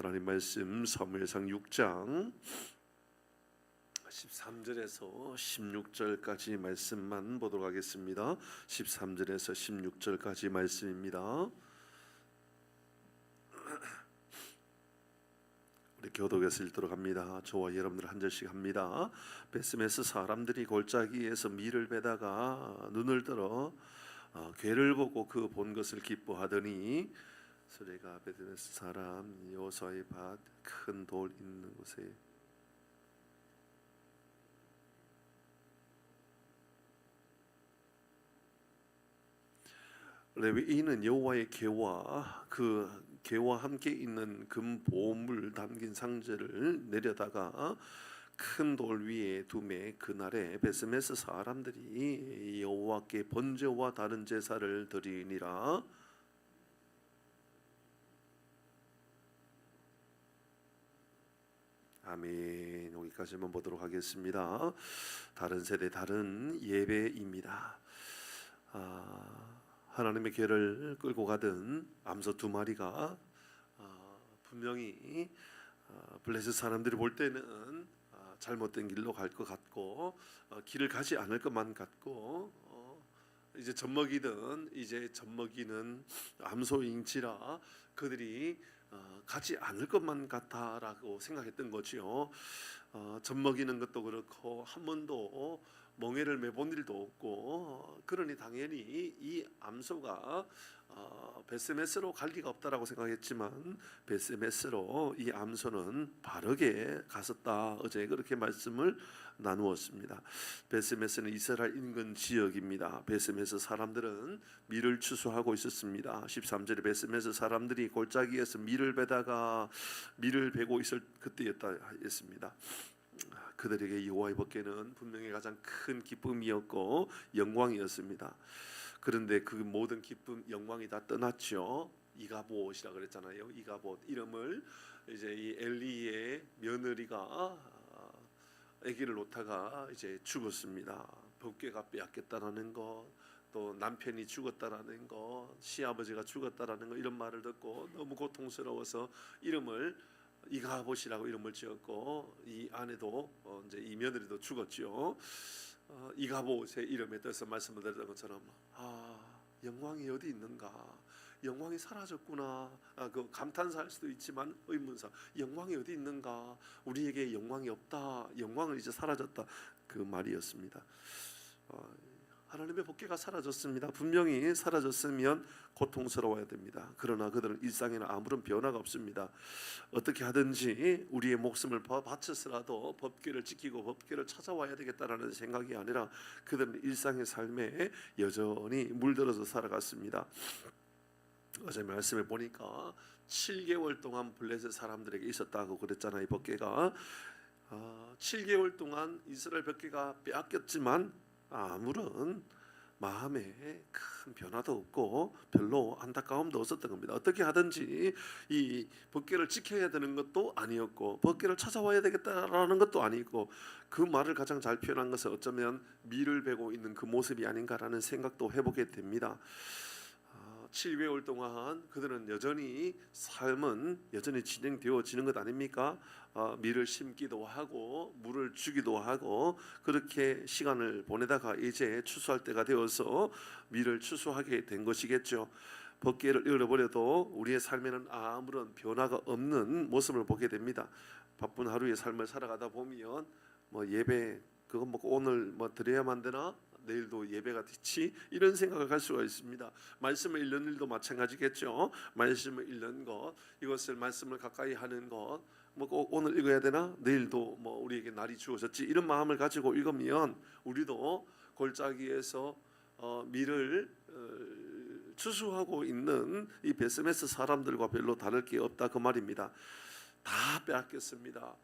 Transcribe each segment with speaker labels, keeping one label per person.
Speaker 1: 하나님 말씀 사무엘상 6장 13절에서 16절까지 말씀만 보도록 하겠습니다. 13절에서 16절까지 말씀입니다. 우리 교독에서 읽도록 합니다. 저와 여러분들 한 절씩 합니다. 베스메스 사람들이 골짜기에서 밀을 베다가 눈을 들어 괴를 보고 그 본 것을 기뻐하더니 소리가 베스메스 사람 여호수아의 밭 큰 돌 있는 곳에 레위인은 여호와의 궤와 그 궤와 함께 있는 금 보물 담긴 상자를 내려다가 큰 돌 위에 두매 그날에 베스메스 사람들이 여호와께 번제와 다른 제사를 드리니라. 아멘. 여기까지만 보도록 하겠습니다. 다른 세대 다른 예배입니다. 하나님의 궤를 끌고 가던 암소 두 마리가 분명히 블레셋 사람들이 볼 때는 잘못된 길로 갈 것 같고 길을 가지 않을 것만 같고 이제 젖먹이는 암소인지라 그들이 가지 않을 것만 같다라고 생각했던 거지요. 젖먹이는 것도 그렇고 한 번도 멍에를 매본 일도 없고 그러니 당연히 이 암소가 베스메스로 갈 리가 없다라고 생각했지만 베스메스로 이 암소는 바르게 갔었다. 어제 그렇게 말씀을 나누었습니다. 베스메스는 이스라엘 인근 지역입니다. 베스메스 사람들은 밀을 추수하고 있었습니다. 13절에 베스메스 사람들이 골짜기에서 밀을 베다가 밀을 베고 있을 그때였다 했습니다. 그들에게 여호와의 법궤는 분명히 가장 큰 기쁨이었고 영광이었습니다. 그런데 그 모든 기쁨, 영광이 다 떠났죠. 이가봇이라 그랬잖아요. 이가봇 이름을 이제 이 엘리의 며느리가 아기를 놓다가 이제 죽었습니다. 법궤가 빼앗겼다라는 것, 또 남편이 죽었다라는 것, 시아버지가 죽었다라는 것 이런 말을 듣고 너무 고통스러워서 이름을 이가봇이라고 이름을 지었고 이 아내도 이제 이 며느리도 죽었죠. 이가봇의 이름에 대해서 말씀을 드렸던 것처럼 영광이 어디 있는가? 영광이 사라졌구나. 그 감탄사할 수도 있지만 의문사. 영광이 어디 있는가? 우리에게 영광이 없다. 영광은 이제 사라졌다. 그 말이었습니다. 하나님의 법궤가 사라졌습니다. 분명히 사라졌으면 고통스러워야 됩니다. 그러나 그들은 일상에는 아무런 변화가 없습니다. 어떻게 하든지 우리의 목숨을 바쳐서라도 법궤를 지키고 법궤를 찾아와야 되겠다라는 생각이 아니라 그들은 일상의 삶에 여전히 물들어서 살아갔습니다. 어제 말씀에 보니까 7개월 동안 블레셋 사람들에게 있었다고 그랬잖아요. 이 법궤가 7개월 동안 이스라엘 법궤가 빼앗겼지만 아무런 마음에 큰 변화도 없고 별로 안타까움도 없었던 겁니다. 어떻게 하든지 이 법궤를 지켜야 되는 것도 아니었고 법궤를 찾아와야 되겠다라는 것도 아니고 그 말을 가장 잘 표현한 것은 어쩌면 밀을 베고 있는 그 모습이 아닌가라는 생각도 해보게 됩니다. 7개월 동안 그들은 여전히 삶은 여전히 진행되어지는 것 아닙니까? 밀을 심기도 하고 물을 주기도 하고 그렇게 시간을 보내다가 이제 추수할 때가 되어서 밀을 추수하게 된 것이겠죠. 법궤를 잃어버려도 우리의 삶에는 아무런 변화가 없는 모습을 보게 됩니다. 바쁜 하루의 삶을 살아가다 보면 예배 그거 오늘 드려야만 되나? 내일도 예배가 되지 이런 생각을 할 수가 있습니다. 말씀을 읽는 일도 마찬가지겠죠. 말씀을 읽는 것 이것을 말씀을 가까이 하는 것 꼭 오늘 읽어야 되나? 내일도 우리에게 날이 주어졌지 이런 마음을 가지고 읽으면 우리도 골짜기에서 밀을 추수하고 있는 이 베스메스 사람들과 별로 다를 게 없다 그 말입니다. 다 빼앗겼습니다.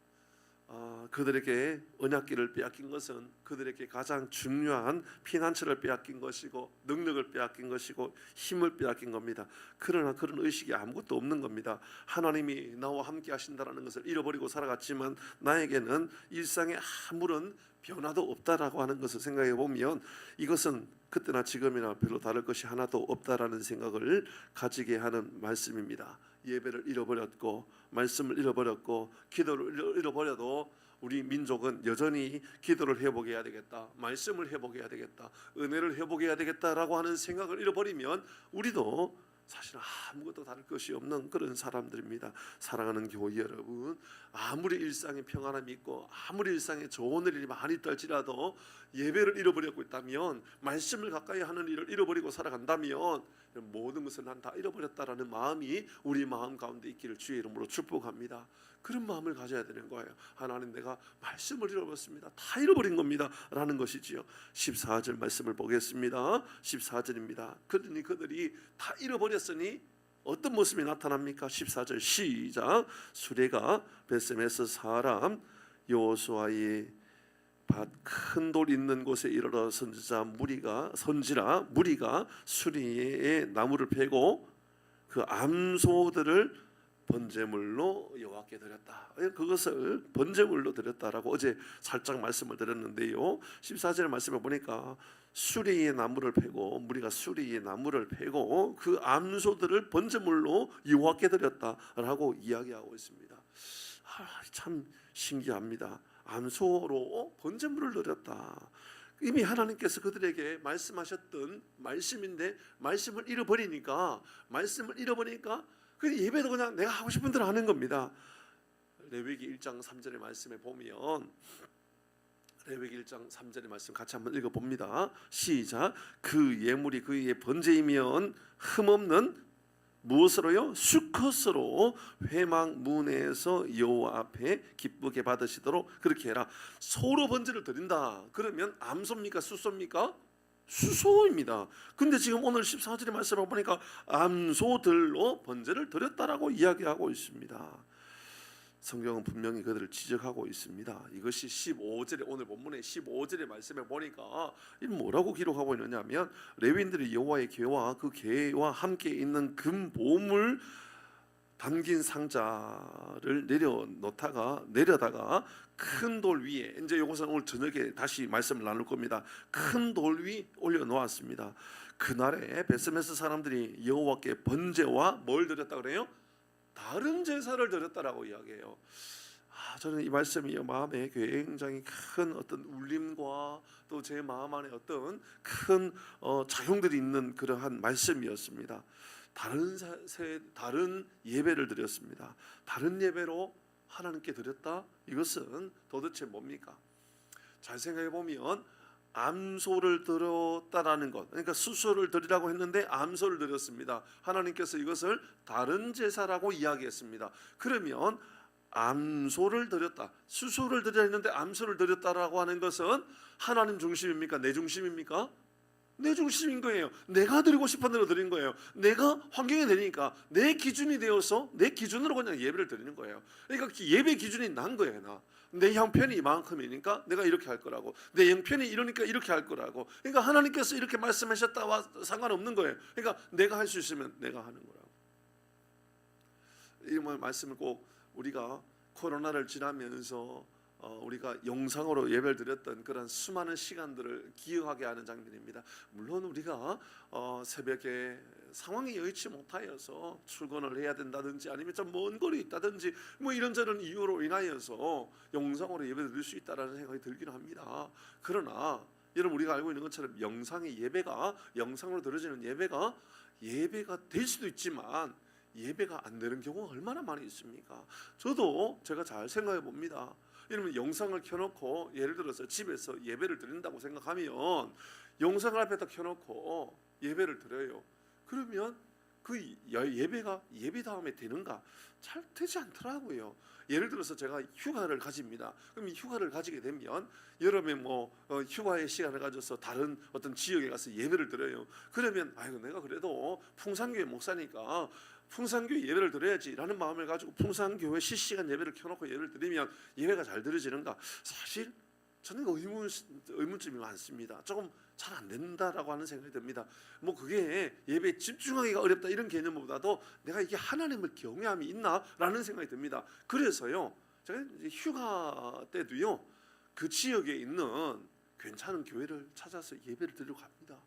Speaker 1: 그들에게 언약궤를 빼앗긴 것은 그들에게 가장 중요한 피난처를 빼앗긴 것이고 능력을 빼앗긴 것이고 힘을 빼앗긴 겁니다. 그러나 그런 의식이 아무것도 없는 겁니다. 하나님이 나와 함께 하신다는 것을 잃어버리고 살아갔지만 나에게는 일상에 아무런 변화도 없다라고 하는 것을 생각해 보면 이것은 그때나 지금이나 별로 다를 것이 하나도 없다라는 생각을 가지게 하는 말씀입니다. 예배를 잃어버렸고 말씀을 잃어버렸고 기도를 잃어버려도 우리 민족은 여전히 기도를 회복해야 되겠다, 말씀을 회복해야 되겠다, 은혜를 회복해야 되겠다라고 하는 생각을 잃어버리면 우리도 사실 아무것도 다를 것이 없는 그런 사람들입니다. 사랑하는 교회 여러분, 아무리 일상에 평안함이 있고 아무리 일상에 좋은 일이 많이 있달지라도 예배를 잃어버리고 있다면, 말씀을 가까이 하는 일을 잃어버리고 살아간다면 모든 것을 난 다 잃어버렸다라는 마음이 우리 마음 가운데 있기를 주의 이름으로 축복합니다. 그런 마음을 가져야 되는 거예요. 하나님, 내가 말씀을 잃어버렸습니다. 다 잃어버린 겁니다 라는 것이지요. 14절 말씀을 보겠습니다. 14절입니다. 그러니 그들이 다 잃어버렸으니 어떤 모습이 나타납니까? 14절 시작. 수레가 베세메스 사람 여호수아의 밭 큰 돌 있는 곳에 이르러 선지라 무리가 수리의 나무를 패고 그 암소들을 번제물로 여호와께 드렸다. 그것을 번제물로 드렸다라고 어제 살짝 말씀을 드렸는데요. 14절 말씀을 보니까 수리의 나무를 패고, 무리가 수리의 나무를 패고 그 암소들을 번제물로 여호와께 드렸다라고 이야기하고 있습니다. 참 신기합니다. 암소로 번제물을 드렸다. 이미 하나님께서 그들에게 말씀하셨던 말씀인데 말씀을 잃어버리니까 그 예배도 그냥 내가 하고 싶은 대로 하는 겁니다. 레위기 1장 3절의 말씀에 보면, 레위기 1장 3절의 말씀 같이 한번 읽어봅니다. 시작. 그 예물이 그의 번제이면 흠없는 무엇으로요? 수컷으로 회막문에서 여호와 앞에 기쁘게 받으시도록 그렇게 해라. 소로 번제를 드린다. 그러면 암소입니까? 수소입니까? 수소입니다. 근데 지금 오늘 14절의 말씀을 보니까 암소들로 번제를 드렸다라고 이야기하고 있습니다. 성경은 분명히 그들을 지적하고 있습니다. 이것이 15절에, 오늘 본문의 15절의 말씀에 보니까 뭐라고 기록하고 있느냐면, 레위인들이 여호와의 궤와 그 궤와 함께 있는 금 보물 담긴 상자를 내려다가 큰 돌 위에, 이제 이것은 오늘 저녁에 다시 말씀을 나눌 겁니다. 큰 돌 위 올려놓았습니다. 그날에 베스메스 사람들이 여호와께 번제와 뭘 드렸다 그래요? 다른 제사를 드렸다라고 이야기해요. 저는 이 말씀이 마음에 굉장히 큰 어떤 울림과 또 제 마음 안에 어떤 큰 작용들이 있는 그러한 말씀이었습니다. 다른 예배를 드렸습니다. 다른 예배로 하나님께 드렸다? 이것은 도대체 뭡니까? 잘 생각해 보면 암소를 드렸다라는 것, 그러니까 수소를 드리라고 했는데 암소를 드렸습니다. 하나님께서 이것을 다른 제사라고 이야기했습니다. 그러면 암소를 드렸다, 수소를 드려야 했는데 암소를 드렸다라고 하는 것은 하나님 중심입니까? 내 중심입니까? 내 중심인 거예요. 내가 드리고 싶은 대로 드린 거예요. 내가 환경이 되니까 내 기준이 되어서 내 기준으로 그냥 예배를 드리는 거예요. 그러니까 예배 기준이 난 거예요. 내 형편이 이만큼이니까 내가 이렇게 할 거라고, 내 형편이 이러니까 이렇게 할 거라고. 그러니까 하나님께서 이렇게 말씀하셨다와 상관없는 거예요. 그러니까 내가 할 수 있으면 내가 하는 거라고. 이 말씀을 꼭 우리가 코로나를 지나면서 우리가 영상으로 예배를 드렸던 그런 수많은 시간들을 기억하게 하는 장면입니다. 물론 우리가 새벽에 상황이 여의치 못하여서 출근을 해야 된다든지 아니면 좀 먼 거리에 있다든지 뭐 이런저런 이유로 인하여서 영상으로 예배를 드릴 수 있다라는 생각이 들기는 합니다. 그러나 여러분, 우리가 알고 있는 것처럼 영상의 예배가, 영상으로 들어지는 예배가 될 수도 있지만 예배가 안 되는 경우가 얼마나 많이 있습니까? 저도 제가 잘 생각해 봅니다. 여러분, 영상을 켜놓고 예를 들어서 집에서 예배를 드린다고 생각하면 영상을 앞에다 켜놓고 예배를 드려요. 그러면 그 예배가 예배 다음에 되는가? 잘 되지 않더라고요. 예를 들어서 제가 휴가를 가집니다. 그럼 이 휴가를 가지게 되면 여름에 휴가의 시간을 가져서 다른 어떤 지역에 가서 예배를 드려요. 그러면 아이고, 내가 그래도 풍산교회 목사니까 풍산교회 예배를 드려야지라는 마음을 가지고 풍산교회 실시간 예배를 켜놓고 예배를 드리면 예배가 잘 드려지는가? 사실 저는 의문점이 많습니다. 조금 잘 안 된다라고 하는 생각이 듭니다. 그게 예배에 집중하기가 어렵다 이런 개념보다도 내가 이게 하나님을 경외함이 있나라는 생각이 듭니다. 그래서요, 제가 이제 휴가 때도요, 그 지역에 있는 괜찮은 교회를 찾아서 예배를 드리러 갑니다.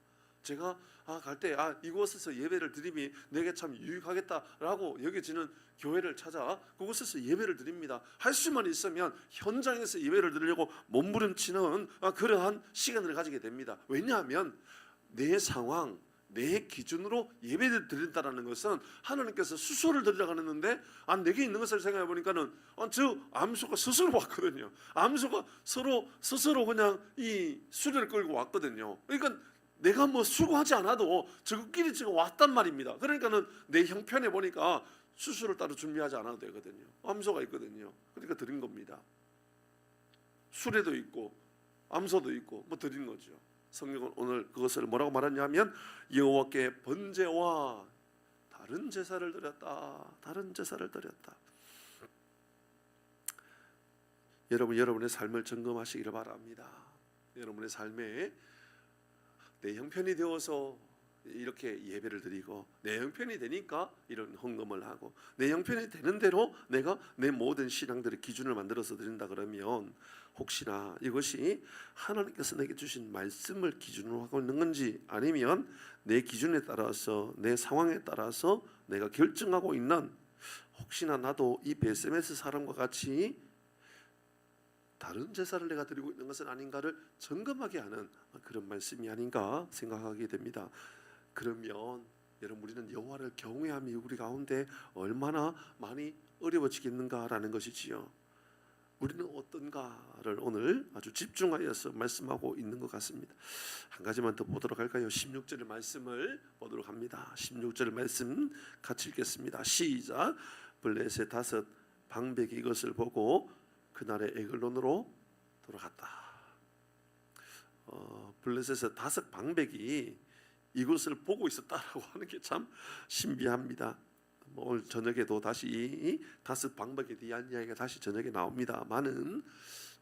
Speaker 1: 제가 갈 때 이곳에서 예배를 드림이 내게 참 유익하겠다라고 여겨지는 교회를 찾아 그곳에서 예배를 드립니다. 할 수만 있으면 현장에서 예배를 드리려고 몸부림치는 그러한 시간을 가지게 됩니다. 왜냐하면 내 상황, 내 기준으로 예배를 드린다는 것은 하나님께서 수소를 드리라고 하는데 내게 있는 것을 생각해 보니까는 저 암소가 스스로 왔거든요. 암소가 스스로 그냥 이 수레를 끌고 왔거든요. 그러니까 내가 뭐 수고하지 않아도 저것끼리 지금 왔단 말입니다. 그러니까는 내 형편에 보니까 수수를 따로 준비하지 않아도 되거든요. 암소가 있거든요. 그러니까 드린 겁니다. 수레도 있고 암소도 있고 뭐 드린 거죠. 성경은 오늘 그것을 뭐라고 말하냐면 여호와께 번제와 다른 제사를 드렸다. 다른 제사를 드렸다. 여러분의 삶을 점검하시기를 바랍니다. 여러분의 삶에 내 형편이 되어서 이렇게 예배를 드리고 내 형편이 되니까 이런 헌금을 하고 내 형편이 되는 대로 내가 내 모든 신앙들의 기준을 만들어서 드린다 그러면 혹시나 이것이 하나님께서 내게 주신 말씀을 기준으로 하고 있는 건지 아니면 내 기준에 따라서 내 상황에 따라서 내가 결정하고 있는 혹시나 나도 이 베세메스 사람과 같이 다른 제사를 내가 드리고 있는 것은 아닌가를 점검하게 하는 그런 말씀이 아닌가 생각하게 됩니다. 그러면 여러분 우리는 여호와를 경외함이 우리 가운데 얼마나 많이 어려워지겠는가라는 것이지요. 우리는 어떤가를 오늘 아주 집중하여서 말씀하고 있는 것 같습니다. 한 가지만 더 보도록 할까요? 16절의 말씀을 보도록 합니다. 16절 말씀 같이 읽겠습니다. 시작. 블레셋 5 방백이 이것을 보고 그날의 에글론으로 돌아갔다. 블레셋의 5 방백이 이것을 보고 있었다라고 하는 게 참 신비합니다. 오늘 저녁에도 다시 이 5 방백에 대한 이야기가 다시 저녁에 나옵니다만은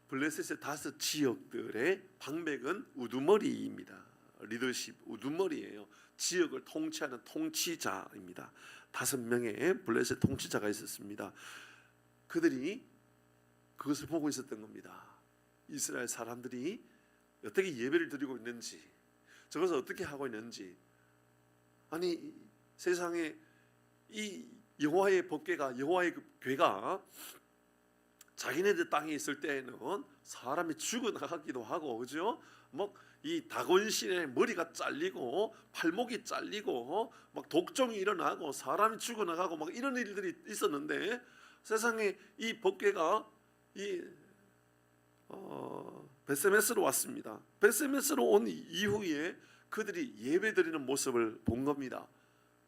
Speaker 1: 블레셋의 5 지역들의 방백은 우두머리입니다. 리더십 우두머리예요. 지역을 통치하는 통치자입니다. 5명의 블레셋 통치자가 있었습니다. 그들이 그것을 보고 있었던 겁니다. 이스라엘 사람들이 어떻게 예배를 드리고 있는지, 저것을 어떻게 하고 있는지. 아니 세상에 이 여호와의 법궤가, 여호와의 궤가 자기네들 땅에 있을 때에는 사람이 죽어나가기도 하고, 그죠? 막 이 다곤신의 머리가 잘리고 팔목이 잘리고 막 독종이 일어나고 사람이 죽어나가고 막 이런 일들이 있었는데 세상에 이 법궤가 이 베세메스로 왔습니다. 베세메스로 온 이후에 그들이 예배드리는 모습을 본 겁니다.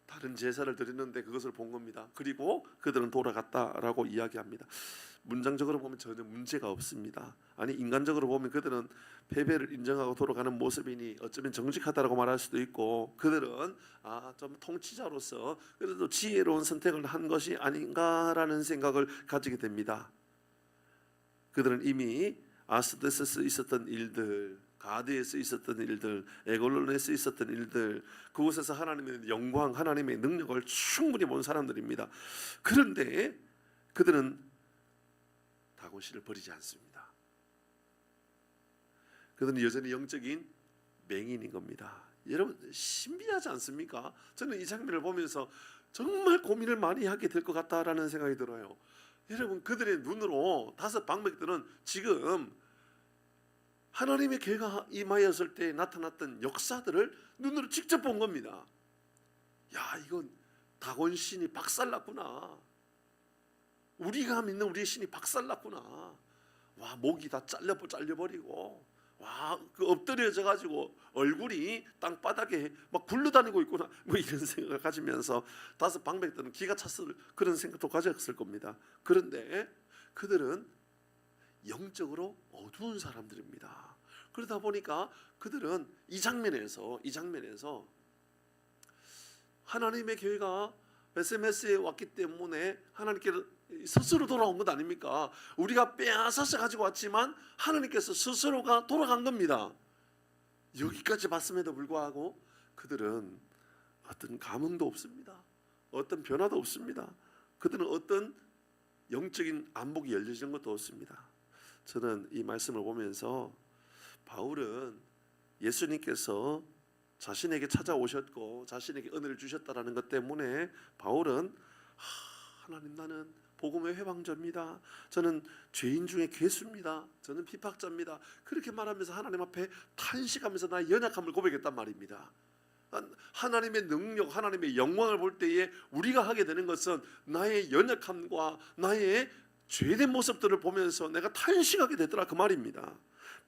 Speaker 1: 다른 제사를 드리는데 그것을 본 겁니다. 그리고 그들은 돌아갔다라고 이야기합니다. 문장적으로 보면 전혀 문제가 없습니다. 아니 인간적으로 보면 그들은 패배를 인정하고 돌아가는 모습이니 어쩌면 정직하다라고 말할 수도 있고, 그들은 좀 통치자로서 그래도 지혜로운 선택을 한 것이 아닌가라는 생각을 가지게 됩니다. 그들은 이미 아스도스에서 있었던 일들, 가드에서 있었던 일들, 에글론에서 있었던 일들, 그곳에서 하나님의 영광, 하나님의 능력을 충분히 본 사람들입니다. 그런데 그들은 다곤신을 버리지 않습니다. 그들은 여전히 영적인 맹인인 겁니다. 여러분 신비하지 않습니까? 저는 이 장면을 보면서 정말 고민을 많이 하게 될 것 같다라는 생각이 들어요. 여러분 그들의 눈으로 5 방백들은 지금 하나님의 궤가 임하였을 때 나타났던 역사들을 눈으로 직접 본 겁니다. 야, 이건 다곤신이 박살났구나. 우리가 믿는 우리의 신이 박살났구나. 와, 목이 다 잘려버리고, 와, 그 엎드려져 가지고 얼굴이 땅바닥에 막 굴러다니고 있구나. 뭐 이런 생각을 가지면서 5 방백들은 기가 찼을 그런 생각도 가졌을 겁니다. 그런데 그들은 영적으로 어두운 사람들입니다. 그러다 보니까 그들은 이 장면에서 하나님의 교회가 베세메스에 왔기 때문에 하나님께 스스로 돌아온 것 아닙니까? 우리가 빼앗아서 가지고 왔지만 하나님께서 스스로가 돌아간 겁니다. 여기까지 봤음에도 불구하고 그들은 어떤 감흥도 없습니다. 어떤 변화도 없습니다. 그들은 어떤 영적인 안목이 열려지는 것도 없습니다. 저는 이 말씀을 보면서 바울은 예수님께서 자신에게 찾아오셨고 자신에게 은혜를 주셨다라는 것 때문에 바울은 하나님, 나는 복음의 회방자입니다. 저는 죄인 중에 괴수입니다. 저는 비박자입니다. 그렇게 말하면서 하나님 앞에 탄식하면서 나의 연약함을 고백했단 말입니다. 하나님의 능력, 하나님의 영광을 볼 때에 우리가 하게 되는 것은 나의 연약함과 나의 죄된 모습들을 보면서 내가 탄식하게 되더라, 그 말입니다.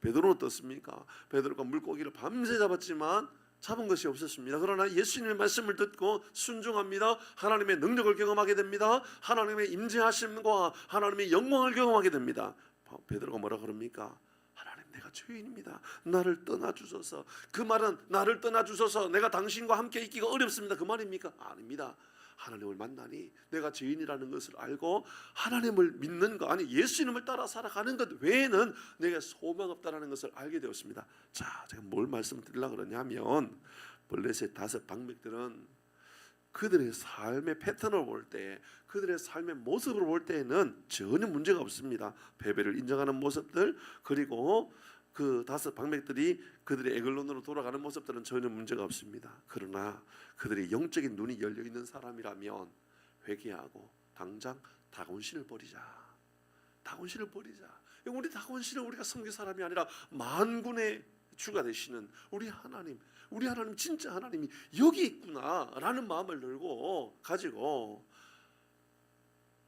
Speaker 1: 베드로는 어떻습니까? 베드로가 물고기를 밤새 잡았지만 잡은 것이 없었습니다. 그러나 예수님의 말씀을 듣고 순종합니다. 하나님의 능력을 경험하게 됩니다. 하나님의 임재하심과 하나님의 영광을 경험하게 됩니다. 베드로가 뭐라 그럽니까? 하나님, 내가 죄인입니다. 나를 떠나주소서. 그 말은 나를 떠나주소서, 내가 당신과 함께 있기가 어렵습니다, 그 말입니까? 아닙니다. 하나님을 만나니 내가 죄인이라는 것을 알고 하나님을 믿는 것, 아니 예수님을 따라 살아가는 것 외에는 내가 소망 없다라는 것을 알게 되었습니다. 자, 제가 뭘 말씀드리려고 그러냐면, 블레셋 5 방백들은 그들의 삶의 패턴을 볼 때, 그들의 삶의 모습을 볼 때에는 전혀 문제가 없습니다. 패배를 인정하는 모습들, 그리고 그 5 방백들이 그들의 에글론으로 돌아가는 모습들은 전혀 문제가 없습니다. 그러나 그들의 영적인 눈이 열려 있는 사람이라면 회개하고 당장 다곤신을 버리자. 다곤신을 버리자. 우리 다곤신은 우리가 섬길 사람이 아니라 만군의 주가 되시는 우리 하나님, 우리 하나님, 진짜 하나님이 여기 있구나라는 마음을 가지고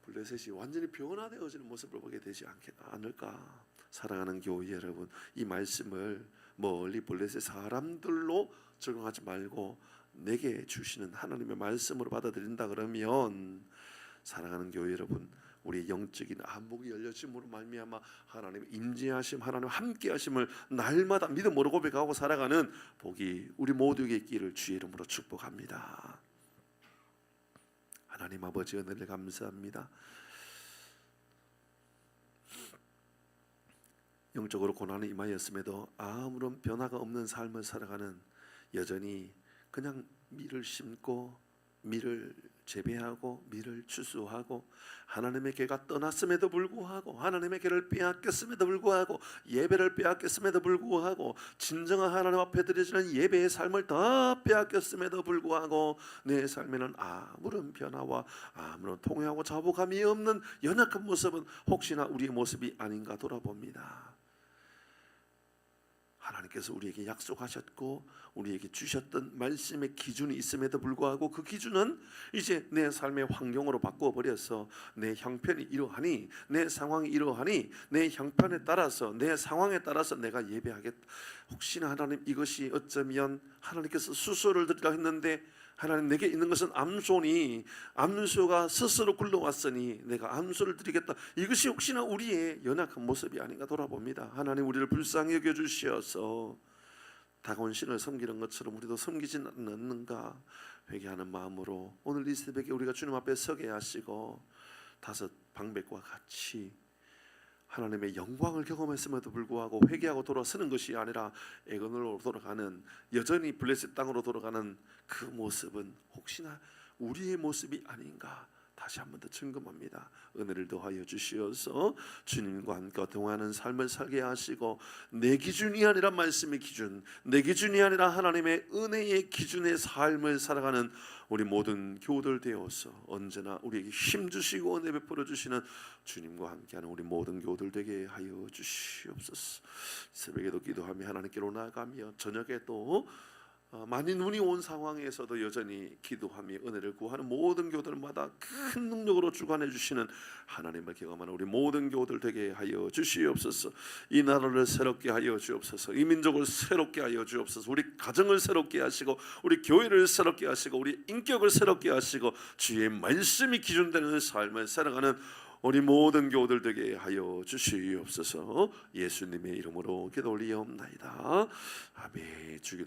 Speaker 1: 블레셋이 완전히 변화되어지는 모습을 보게 되지 않을까. 사랑하는 교회 여러분, 이 말씀을 멀리 블레셋 사람들로 적용하지 말고 내게 주시는 하나님의 말씀으로 받아들인다 그러면, 사랑하는 교회 여러분, 우리의 영적인 안목이 열려짐으로 말미암아 하나님의 임재하심, 하나님 함께하심을 날마다 믿음으로 고백하고 살아가는 복이 우리 모두에게 있기를 주의 이름으로 축복합니다. 하나님 아버지, 은혜를 감사합니다. 영적으로 고난이 임하였음에도 아무런 변화가 없는 삶을 살아가는, 여전히 그냥 밀을 심고 밀을 재배하고 밀을 추수하고 하나님의 궤가 떠났음에도 불구하고, 하나님의 궤를 빼앗겼음에도 불구하고, 예배를 빼앗겼음에도 불구하고, 진정한 하나님 앞에 드려지는 예배의 삶을 다 빼앗겼음에도 불구하고 내 삶에는 아무런 변화와 아무런 통회하고 자복함이 없는 연약한 모습은 혹시나 우리의 모습이 아닌가 돌아봅니다. 하나님께서 우리에게 약속하셨고 우리에게 주셨던 말씀의 기준이 있음에도 불구하고, 그 기준은 이제 내 삶의 환경으로 바꾸어 버려서 내 형편이 이러하니, 내 상황이 이러하니, 내 형편에 따라서, 내 상황에 따라서 내가 예배하겠다. 혹시나 하나님, 이것이 어쩌면 하나님께서 수소를 드리라 했는데 하나님, 내게 있는 것은 암소니 암소가 스스로 굴러왔으니 내가 암소를 드리겠다. 이것이 혹시나 우리의 연약한 모습이 아닌가 돌아봅니다. 하나님, 우리를 불쌍히 여겨주시어서 다곤신을 섬기는 것처럼 우리도 섬기진 않는가 회개하는 마음으로 오늘 이 새벽에 우리가 주님 앞에 서게 하시고 5 방백과 같이 하나님의 영광을 경험했음에도 불구하고 회개하고 돌아서는 것이 아니라 에건으로 돌아가는, 여전히 블레셋 땅으로 돌아가는 그 모습은 혹시나 우리의 모습이 아닌가 다시 한 번 더 점검합니다. 은혜를 더하여 주시어서 주님과 함께 동행하는 삶을 살게 하시고, 내 기준이 아니라 말씀의 기준, 내 기준이 아니라 하나님의 은혜의 기준의 삶을 살아가는 우리 모든 교우들 되어서 언제나 우리에게 힘주시고 은혜 베풀어 주시는 주님과 함께하는 우리 모든 교우들 되게 하여 주시옵소서. 새벽에도 기도하며 하나님께로 나아가며 저녁에 또 많이 눈이 온 상황에서도 여전히 기도하며 은혜를 구하는 모든 교들마다 큰 능력으로 주관해 주시는 하나님을 경험하는 우리 모든 교들 되게 하여 주시옵소서. 이 나라를 새롭게 하여 주옵소서. 이 민족을 새롭게 하여 주옵소서. 우리 가정을 새롭게 하시고 우리 교회를 새롭게 하시고 우리 인격을 새롭게 하시고 주의 말씀이 기준되는 삶을 살아가는 우리 모든 교우들 되게 하여 주시옵소서. 예수님의 이름으로 기도 올리옵나이다. 아멘. 주기도